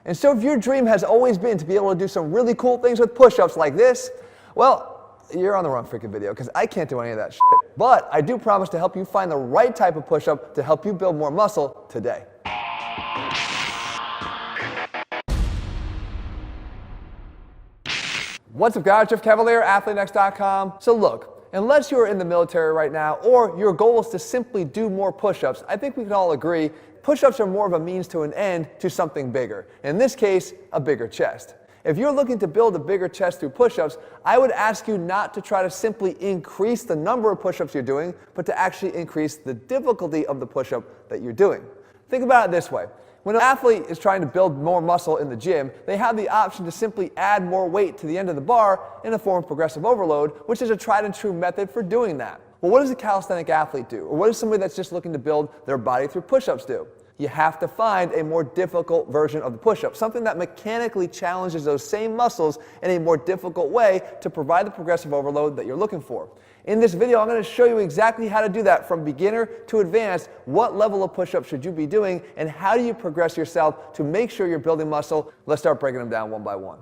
And so if your dream has always been to be able to do some really cool things with push-ups like this, well, you're on the wrong freaking video because I can't do any of that shit. But I do promise to help you find the right type of push-up to help you build more muscle today. What's up guys, Jeff Cavalier, ATHLEAN-X.com. So look, unless you are in the military right now or your goal is to simply do more push-ups, I think we can all agree push-ups are more of a means to an end to something bigger. In this case, a bigger chest. If you're looking to build a bigger chest through push-ups, I would ask you not to try to simply increase the number of push-ups you're doing, but to actually increase the difficulty of the push-up that you're doing. Think about it this way. When an athlete is trying to build more muscle in the gym, they have the option to simply add more weight to the end of the bar in the form of progressive overload, which is a tried and true method for doing that. Well, what does a calisthenic athlete do? Or what does somebody that's just looking to build their body through push-ups do? You have to find a more difficult version of the push-up, something that mechanically challenges those same muscles in a more difficult way to provide the progressive overload that you're looking for. In this video, I'm going to show you exactly how to do that from beginner to advanced, what level of push-up should you be doing, and how do you progress yourself to make sure you're building muscle. Let's start breaking them down one by one.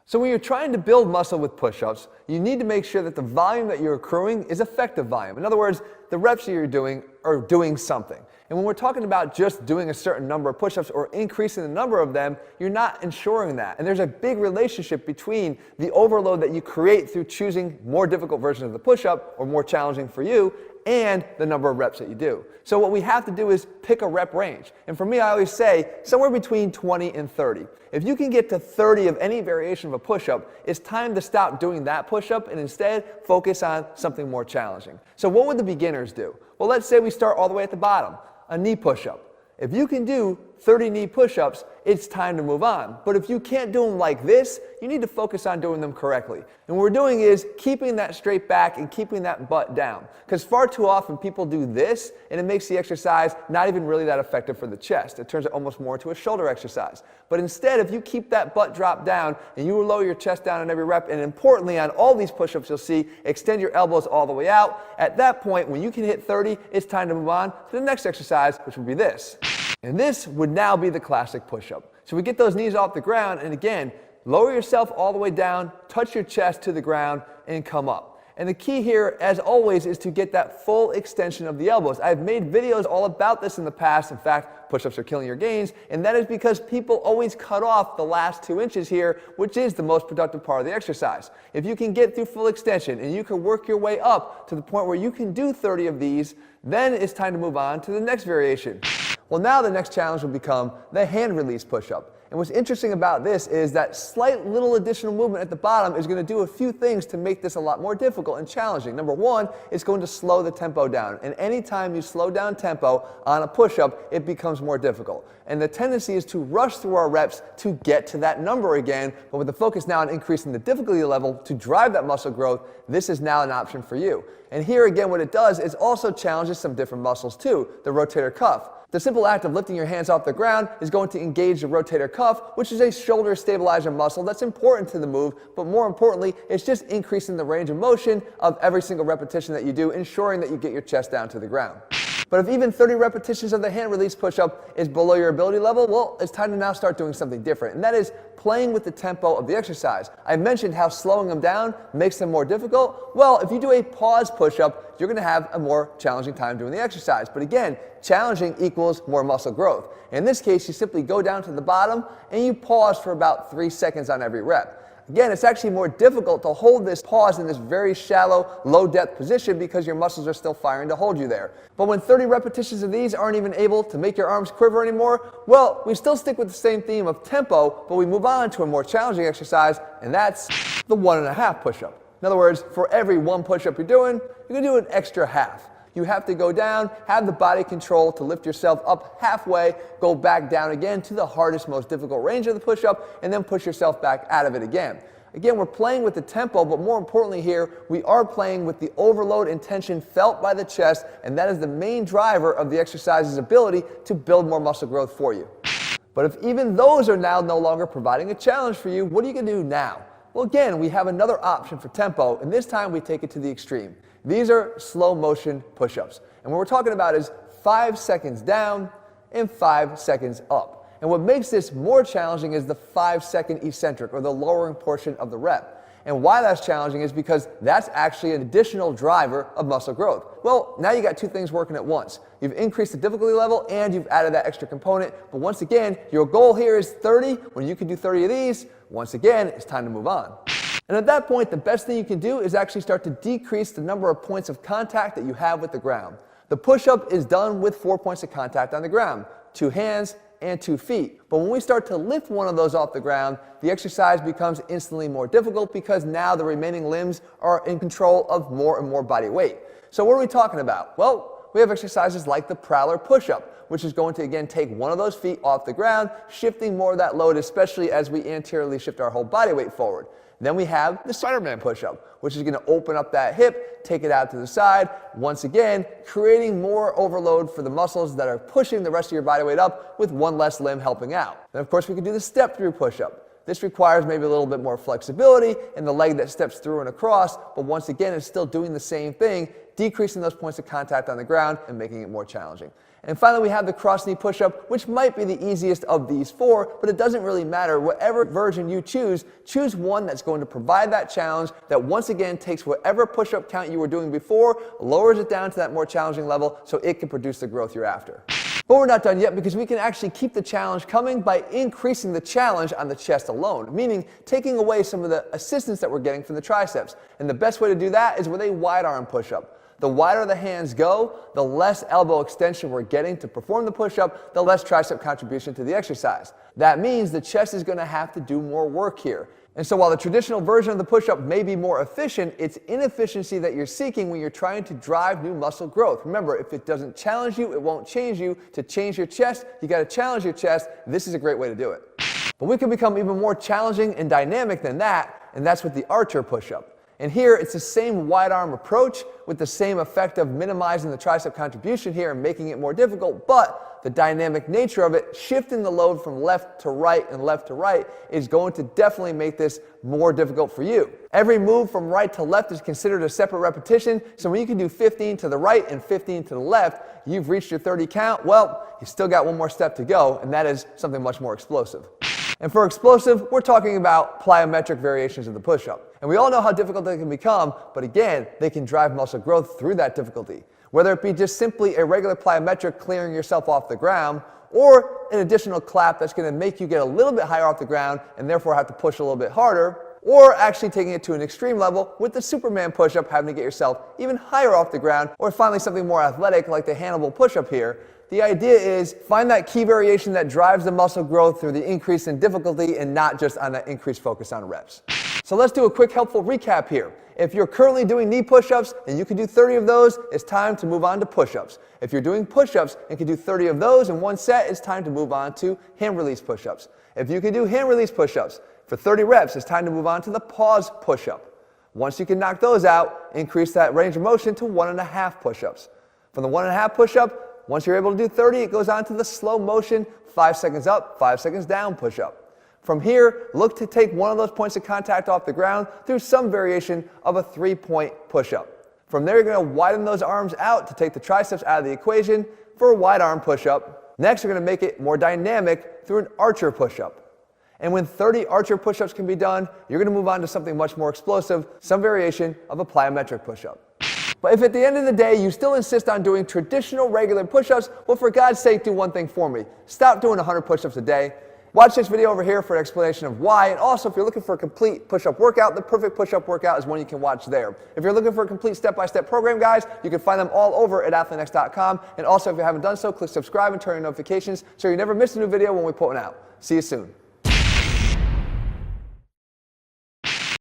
So when you're trying to build muscle with push-ups, you need to make sure that the volume that you're accruing is effective volume. In other words, the reps that you're doing are doing something. And when we're talking about just doing a certain number of push-ups or increasing the number of them, you're not ensuring that. And there's a big relationship between the overload that you create through choosing more difficult versions of the push-up or more challenging for you and the number of reps that you do. So what we have to do is pick a rep range. And for me, I always say somewhere between 20 and 30. If you can get to 30 of any variation of a push-up, it's time to stop doing that push-up and instead focus on something more challenging. So what would the beginners do? Well, let's say we start all the way at the bottom, a knee push-up. If you can do 30 knee push-ups, it's time to move on. But if you can't do them like this, you need to focus on doing them correctly. And what we're doing is keeping that straight back and keeping that butt down. Because far too often people do this and it makes the exercise not even really that effective for the chest. It turns it almost more into a shoulder exercise. But instead, if you keep that butt drop down and you lower your chest down in every rep, and importantly on all these push-ups you'll see, extend your elbows all the way out. At that point, when you can hit 30, it's time to move on to the next exercise, which would be this. And this would now be the classic push-up. So we get those knees off the ground, and again, lower yourself all the way down, touch your chest to the ground, and come up. And the key here, as always, is to get that full extension of the elbows. I've made videos all about this in the past. In fact, push-ups are killing your gains, and that is because people always cut off the last 2 inches here, which is the most productive part of the exercise. If you can get through full extension and you can work your way up to the point where you can do 30 of these, then it's time to move on to the next variation. Well, now the next challenge will become the hand release push-up. And what's interesting about this is that slight little additional movement at the bottom is going to do a few things to make this a lot more difficult and challenging. Number one, it's going to slow the tempo down. And anytime you slow down tempo on a push-up, it becomes more difficult. And the tendency is to rush through our reps to get to that number again, but with the focus now on increasing the difficulty level to drive that muscle growth, this is now an option for you. And here again, what it does is also challenges some different muscles too, the rotator cuff. The simple act of lifting your hands off the ground is going to engage the rotator cuff, which is a shoulder stabilizer muscle that's important to the move, but more importantly, it's just increasing the range of motion of every single repetition that you do, ensuring that you get your chest down to the ground. But if even 30 repetitions of the hand release push-up is below your ability level, well, it's time to now start doing something different, and that is playing with the tempo of the exercise. I mentioned how slowing them down makes them more difficult. Well, if you do a pause push-up, you're going to have a more challenging time doing the exercise. But again, challenging equals more muscle growth. In this case, you simply go down to the bottom and you pause for about 3 seconds on every rep. Again, it's actually more difficult to hold this pause in this very shallow, low-depth position because your muscles are still firing to hold you there. But when 30 repetitions of these aren't even able to make your arms quiver anymore, well, we still stick with the same theme of tempo, but we move on to a more challenging exercise, and that's the 1.5 push-up. In other words, for every 1 push-up you're doing, you're going to do an extra half. You have to go down, have the body control to lift yourself up halfway, go back down again to the hardest, most difficult range of the push-up, and then push yourself back out of it again. Again, we're playing with the tempo, but more importantly here, we are playing with the overload and tension felt by the chest, and that is the main driver of the exercise's ability to build more muscle growth for you. But if even those are now no longer providing a challenge for you, what are you going to do now? Well, again, we have another option for tempo, and this time we take it to the extreme. These are slow motion push-ups. And what we're talking about is 5 seconds down and 5 seconds up. And what makes this more challenging is the 5-second eccentric, or the lowering portion of the rep. And why that's challenging is because that's actually an additional driver of muscle growth. Well, now you got two things working at once. You've increased the difficulty level and you've added that extra component. But once again, your goal here is 30. When you can do 30 of these, once again, it's time to move on. And at that point, the best thing you can do is actually start to decrease the number of points of contact that you have with the ground. The push-up is done with 4 points of contact on the ground, 2 hands and 2 feet. But when we start to lift one of those off the ground, the exercise becomes instantly more difficult because now the remaining limbs are in control of more and more body weight. So what are we talking about? Well, we have exercises like the prowler push-up, which is going to again take one of those feet off the ground, shifting more of that load, especially as we anteriorly shift our whole body weight forward. Then we have the Spider-Man push-up, which is going to open up that hip, take it out to the side, once again, creating more overload for the muscles that are pushing the rest of your body weight up with one less limb helping out. Then of course we can do the step-through push-up. This requires maybe a little bit more flexibility in the leg that steps through and across, but once again it's still doing the same thing, decreasing those points of contact on the ground and making it more challenging. And finally, we have the cross-knee push-up, which might be the easiest of these 4, but it doesn't really matter. Whatever version you choose one that's going to provide that challenge that once again takes whatever push-up count you were doing before, lowers it down to that more challenging level so it can produce the growth you're after. But we're not done yet because we can actually keep the challenge coming by increasing the challenge on the chest alone, meaning taking away some of the assistance that we're getting from the triceps. And the best way to do that is with a wide arm push-up. The wider the hands go, the less elbow extension we're getting to perform the push-up, the less tricep contribution to the exercise. That means the chest is going to have to do more work here. And so while the traditional version of the push-up may be more efficient, it's inefficiency that you're seeking when you're trying to drive new muscle growth. Remember, if it doesn't challenge you, it won't change you. To change your chest, you got to challenge your chest. This is a great way to do it. But we can become even more challenging and dynamic than that, and that's with the archer push-up. And here, it's the same wide arm approach with the same effect of minimizing the tricep contribution here and making it more difficult, but the dynamic nature of it, shifting the load from left to right and left to right, is going to definitely make this more difficult for you. Every move from right to left is considered a separate repetition, so when you can do 15 to the right and 15 to the left, you've reached your 30 count. Well, you still got one more step to go, and that is something much more explosive. And for explosive, we're talking about plyometric variations of the push-up. And we all know how difficult they can become, but again, they can drive muscle growth through that difficulty. Whether it be just simply a regular plyometric clearing yourself off the ground, or an additional clap that's going to make you get a little bit higher off the ground and therefore have to push a little bit harder, or actually taking it to an extreme level with the Superman push-up, having to get yourself even higher off the ground, or finally something more athletic like the Hannibal push-up here. The idea is find that key variation that drives the muscle growth through the increase in difficulty and not just on that increased focus on reps. So let's do a quick helpful recap here. If you're currently doing knee push-ups and you can do 30 of those, it's time to move on to push-ups. If you're doing push-ups and can do 30 of those in one set, it's time to move on to hand release push-ups. If you can do hand release push-ups for 30 reps, it's time to move on to the pause push-up. Once you can knock those out, increase that range of motion to 1.5 push-ups. From the 1.5 push-up, once you're able to do 30, it goes on to the slow motion, 5 seconds up, 5 seconds down push-up. From here, look to take one of those points of contact off the ground through some variation of a 3-point push-up. From there, you're going to widen those arms out to take the triceps out of the equation for a wide arm push-up. Next, you're going to make it more dynamic through an archer push-up. And when 30 archer push-ups can be done, you're going to move on to something much more explosive, some variation of a plyometric push-up. But if at the end of the day you still insist on doing traditional regular push-ups, well, for God's sake, do one thing for me. Stop doing 100 push-ups a day. Watch this video over here for an explanation of why, and also if you're looking for a complete push-up workout, the perfect push-up workout is one you can watch there. If you're looking for a complete step-by-step program, guys, you can find them all over at ATHLEAN-X.com, and also if you haven't done so, click subscribe and turn on notifications so you never miss a new video when we put one out. See you soon.